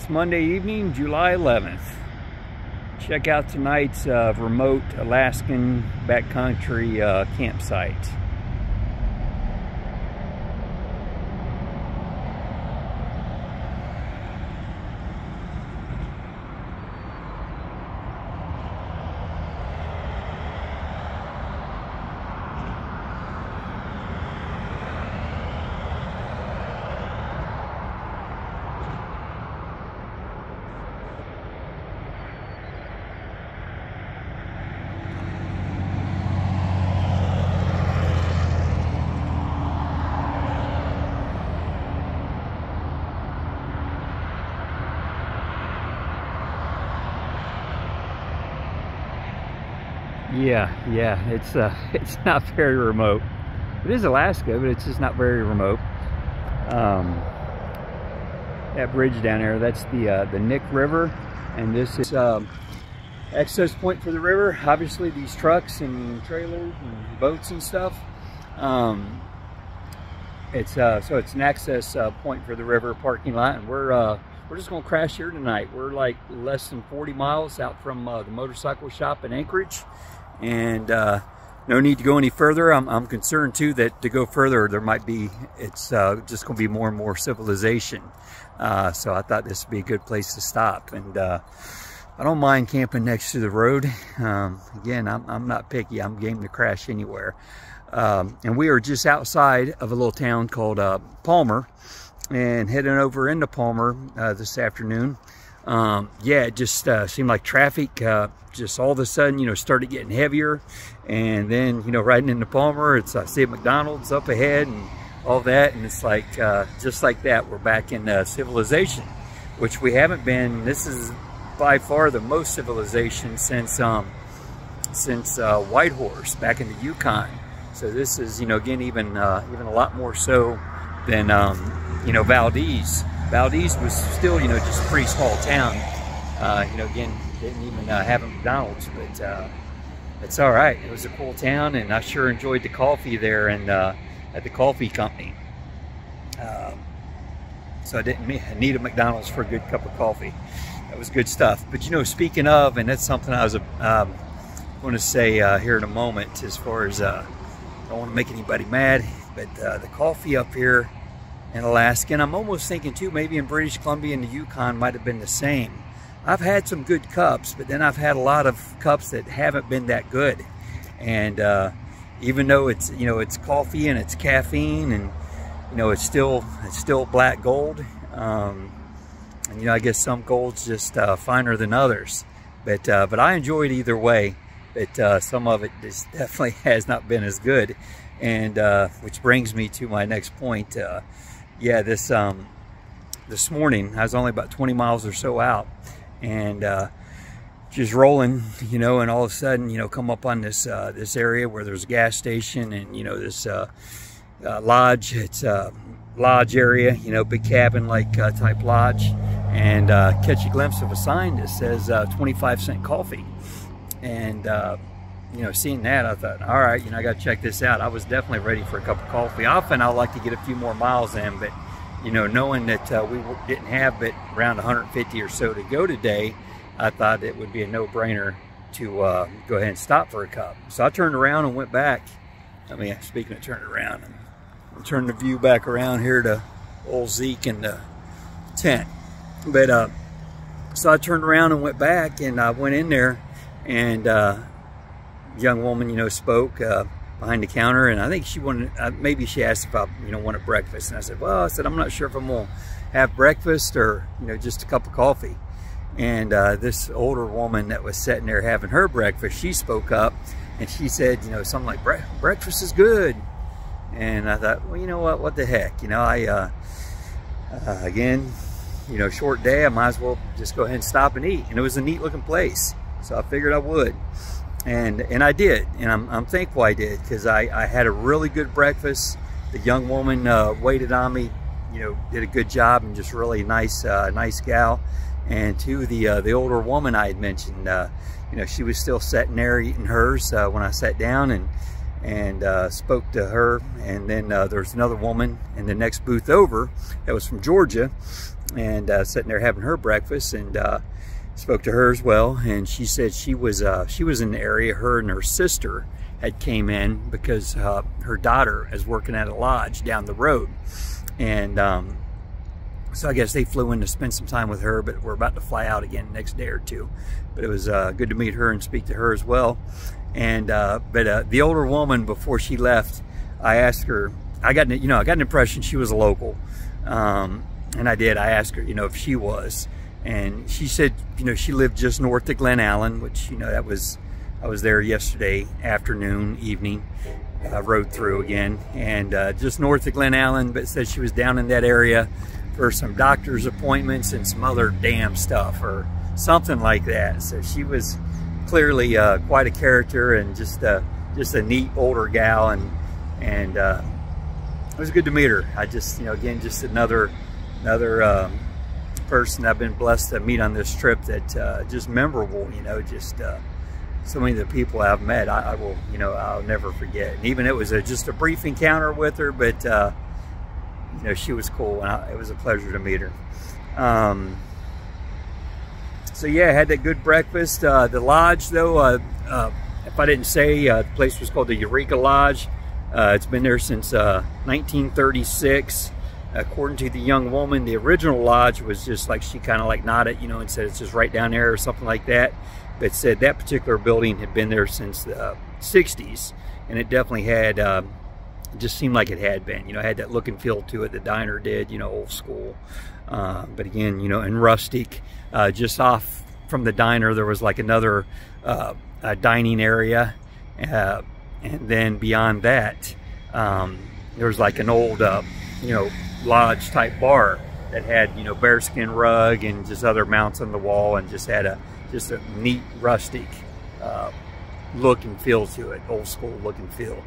It's Monday evening, July 11th. Check out tonight's remote Alaskan backcountry campsite. Yeah, it's not very remote. It is Alaska, but it's just not very remote. That bridge down there, that's the Nick River, and this is access point for the river. Obviously, these trucks and trailers and boats and stuff. So it's an access point for the river parking lot, and we're just gonna crash here tonight. We're like less than 40 miles out from the motorcycle shop in Anchorage. And no need to go any further. I'm concerned too that to go further there might be, it's just going to be more and more civilization. So I thought this would be a good place to stop. And I don't mind camping next to the road. Again, I'm not picky. I'm game to crash anywhere. And we are just outside of a little town called Palmer, and heading over into Palmer this afternoon. Yeah, it just seemed like traffic just all of a sudden, started getting heavier. And then, riding into Palmer, I see a McDonald's up ahead and all that. And it's like, just like that, we're back in civilization, which we haven't been. This is by far the most civilization since Whitehorse back in the Yukon. So this is, again, even a lot more so than, Valdez. Valdez was still, just a pretty small town. Again, didn't even have a McDonald's, but it's all right. It was a cool town, and I sure enjoyed the coffee there and at the coffee company. So I didn't need a McDonald's for a good cup of coffee. That was good stuff. But speaking of, and that's something I was going to say here in a moment, as far as I don't want to make anybody mad, but the coffee up here in Alaska, and I'm almost thinking too, maybe in British Columbia and the Yukon might have been the same. I've had some good cups, but then I've had a lot of cups that haven't been that good. And even though it's it's coffee and it's caffeine, and it's still black gold. And I guess some gold's just finer than others. But I enjoyed either way. But some of it just definitely has not been as good. And which brings me to my next point. Yeah, this morning I was only about 20 miles or so out, and just rolling, and all of a sudden, come up on this this area where there's a gas station, and this lodge. It's a lodge area, big cabin like type lodge, and catch a glimpse of a sign that says 25-cent coffee. And seeing that, I thought, all right, I got to check this out. I was definitely ready for a cup of coffee. Often I like to get a few more miles in, but knowing that we didn't have but around 150 or so to go today, I thought it would be a no-brainer to go ahead and stop for a cup. So I turned around and went back. Speaking of turning around, I'll turn the view back around here to old Zeke and the tent. But so I turned around and went back, and I went in there, and young woman, spoke behind the counter, and I think she wanted, maybe she asked if I, wanted breakfast, and I said, well, I'm not sure if I'm gonna have breakfast or, just a cup of coffee. And this older woman that was sitting there having her breakfast, she spoke up, and she said, something like, breakfast is good. And I thought, well, what the heck, again, short day, I might as well just go ahead and stop and eat. And it was a neat looking place, so I figured I would. And I did, and I'm thankful I did, because I had a really good breakfast. The young woman waited on me, did a good job, and just really nice gal. And to the older woman I had mentioned, she was still sitting there eating hers when I sat down, and spoke to her. And then there's another woman in the next booth over that was from Georgia, and sitting there having her breakfast, and spoke to her as well. And she said she was in the area. Her and her sister had came in because her daughter is working at a lodge down the road, and so I guess they flew in to spend some time with her, but we're about to fly out again next day or two. But it was good to meet her and speak to her as well. And but the older woman, before she left, I asked her, I got an impression she was a local, and I did. I asked her, if she was, and she said, she lived just north of Glen Allen, which, that was, I was there yesterday afternoon, evening. Rode through again, and just north of Glen Allen, but said she was down in that area for some doctor's appointments and some other damn stuff or something like that. So she was clearly quite a character, and just a neat older gal, and it was good to meet her. I just, again, just another person I've been blessed to meet on this trip that just memorable, just so many of the people I've met, I will, I'll never forget. And even it was just a brief encounter with her, but she was cool, and it was a pleasure to meet her. So yeah, I had that good breakfast. The lodge, though, if I didn't say, the place was called the Eureka Lodge. It's been there since 1936. According to the young woman, the original lodge was just like, she kind of like nodded, and said it's just right down there or something like that. But said that particular building had been there since the 60s, and it definitely had, just seemed like it had been, it had that look and feel to it. The diner did, old school. But again, and rustic. Just off from the diner, there was like another dining area. And then beyond that, there was like an old, lodge type bar that had, bearskin rug and just other mounts on the wall, and just had a neat rustic look and feel to it, old school look and feel.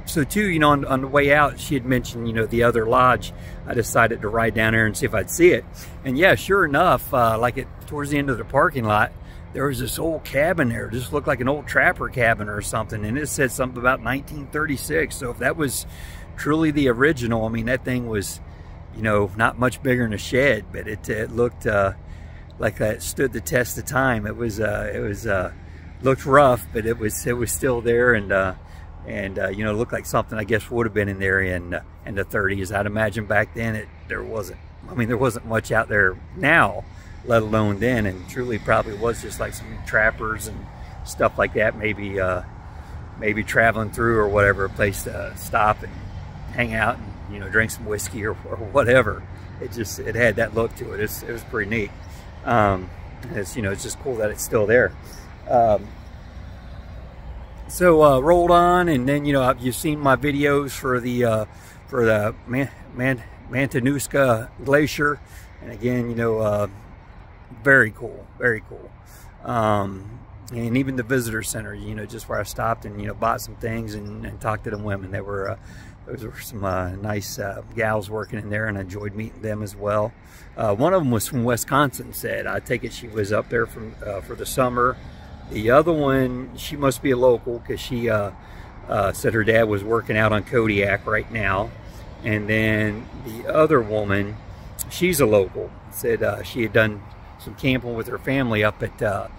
So too, on the way out, she had mentioned, the other lodge. I decided to ride down there and see if I'd see it. And yeah, sure enough, towards the end of the parking lot, there was this old cabin there. It just looked like an old trapper cabin or something. And it said something about 1936. So if that was truly the original, I mean, that thing was, not much bigger than a shed, but it looked like that stood the test of time. It was looked rough, but it was still there, and looked like something I guess would have been in there in the 30s. I'd imagine back then there wasn't much out there now, let alone then, and truly probably was just like some trappers and stuff like that, maybe traveling through or whatever, a place to stop and hang out and drink some whiskey or whatever. It had that look to it. It was pretty neat. It's just cool that it's still there. So rolled on, and then you've seen my videos for the Matanuska Glacier, and again very cool, very cool. And even the visitor center, just where I stopped and bought some things and talked to the women. There were some nice gals working in there, and I enjoyed meeting them as well. One of them was from Wisconsin. Said, I take it she was up there for the summer. The other one, she must be a local, because she said her dad was working out on Kodiak right now. And then the other woman, she's a local. Said she had done some camping with her family up at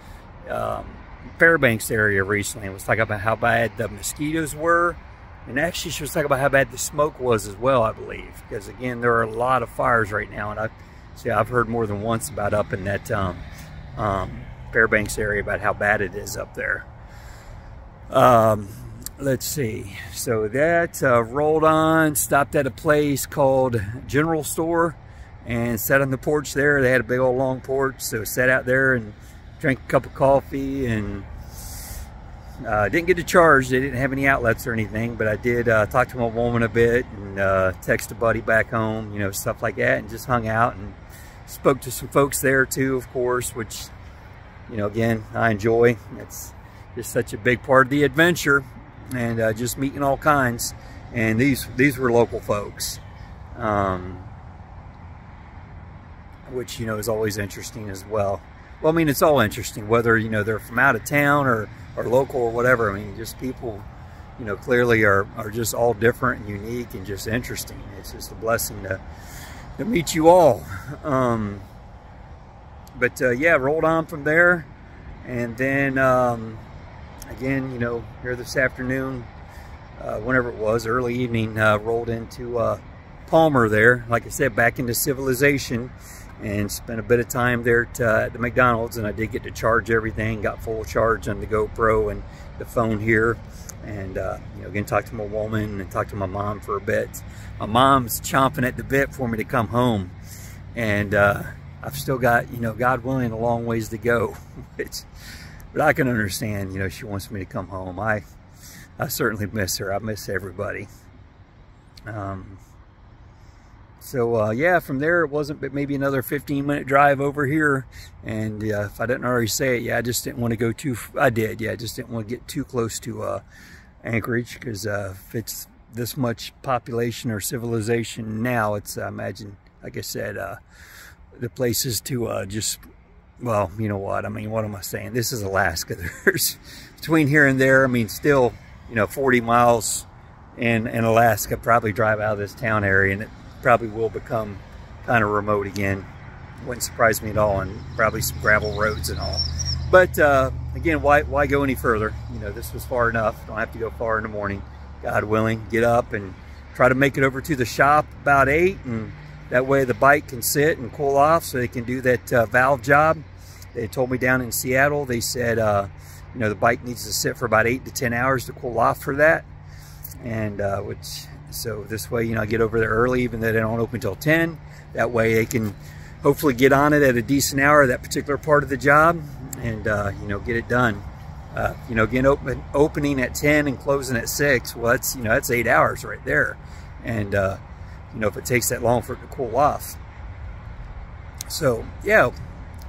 Fairbanks area recently. It was talking about how bad the mosquitoes were. And actually, she was talking about how bad the smoke was as well, I believe. Because again, there are a lot of fires right now. And I've heard more than once about up in that Fairbanks area about how bad it is up there. Let's see. So that rolled on, stopped at a place called General Store, and sat on the porch there. They had a big old long porch, so sat out there and drank a cup of coffee, and didn't get to charge. They didn't have any outlets or anything, but I did talk to my woman a bit, and text a buddy back home, stuff like that, and just hung out and spoke to some folks there too, of course, which, again, I enjoy. It's just such a big part of the adventure, and just meeting all kinds. And these were local folks, which is always interesting as well. well, I mean, it's all interesting, whether, you know, they're from out of town or local or whatever. I mean, just people, you know, clearly are just all different and unique and just interesting. It's just a blessing to meet you all. Yeah, rolled on from there. And then, again, you know, here this afternoon, whenever it was, early evening, rolled into Palmer there, like I said, back into civilization, and spent a bit of time there at the McDonald's, and I did get to charge everything, got full charge on the GoPro and the phone here, and you know, again, talked to my woman and talked to my mom for a bit. My mom's chomping at the bit for me to come home, and I've still got, you know, God willing, a long ways to go. But I can understand, you know, she wants me to come home. I certainly miss her. I miss everybody. Yeah, from there, it wasn't but maybe another 15-minute drive over here. And if I didn't already say it, yeah, I just didn't want to go too, I did, yeah, I just didn't want to get too close to Anchorage, because if it's this much population or civilization now, it's, I imagine, like I said, the places to just, well, you know what, I mean, what am I saying? This is Alaska. There's, between here and there, I mean, still, you know, 40 miles in Alaska, probably drive out of this town area, and it probably will become kind of remote again. Wouldn't surprise me at all, and probably some gravel roads and all. But again, why go any further? You know, this was far enough. Don't have to go far in the morning. God willing, get up and try to make it over to the shop about 8, and that way the bike can sit and cool off so they can do that valve job. They told me down in Seattle, they said, you know, the bike needs to sit for about 8 to 10 hours to cool off for that. And so this way, you know, I get over there early, even though they don't open until 10. That way they can hopefully get on it at a decent hour, that particular part of the job, and, you know, get it done. You know, again, opening at 10 and closing at 6, well, that's, you know, that's 8 hours right there. And, you know, if it takes that long for it to cool off. So, yeah,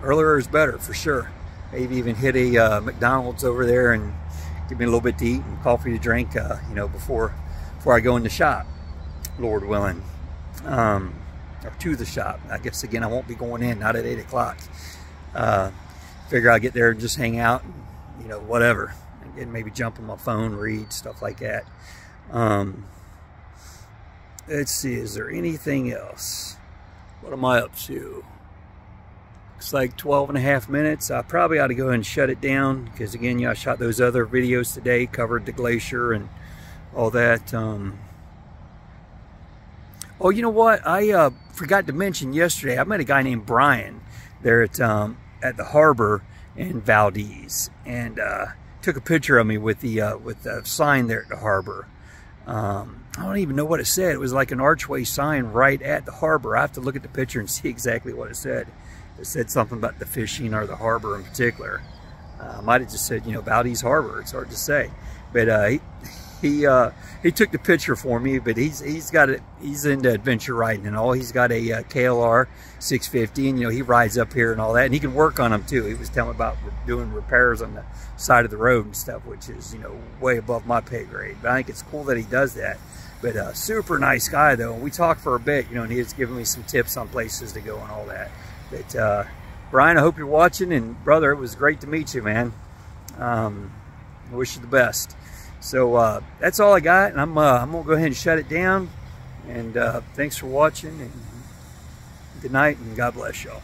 earlier is better for sure. Maybe even hit a McDonald's over there and give me a little bit to eat and coffee to drink, you know, before I go in the shop, Lord willing. Or to the shop. I guess, again, I won't be going in, not at 8 o'clock. Figure I'll get there and just hang out, and, you know, whatever. And maybe jump on my phone, read, stuff like that. Let's see, is there anything else? What am I up to? Looks like 12.5 minutes. I probably ought to go ahead and shut it down, because again, yeah, I shot those other videos today, covered the glacier and all that. Oh, you know what? I forgot to mention yesterday, I met a guy named Brian there at the harbor in Valdez, and took a picture of me with the sign there at the harbor. I don't even know what it said. It was like an archway sign right at the harbor. I have to look at the picture and see exactly what it said. It said something about the fishing or the harbor in particular. I might have just said, you know, Valdez Harbor. It's hard to say. But he took the picture for me. But he's into adventure riding and all. He's got a KLR 650, and you know, he rides up here and all that, and he can work on them too. He was telling me about doing repairs on the side of the road and stuff, which is, you know, way above my pay grade. But I think it's cool that he does that. But super nice guy though. We talked for a bit, you know, and he was giving me some tips on places to go and all that. But Brian, I hope you're watching, and brother, it was great to meet you, man. I wish you the best. So that's all I got, and I'm gonna go ahead and shut it down. And thanks for watching, and good night, and God bless y'all.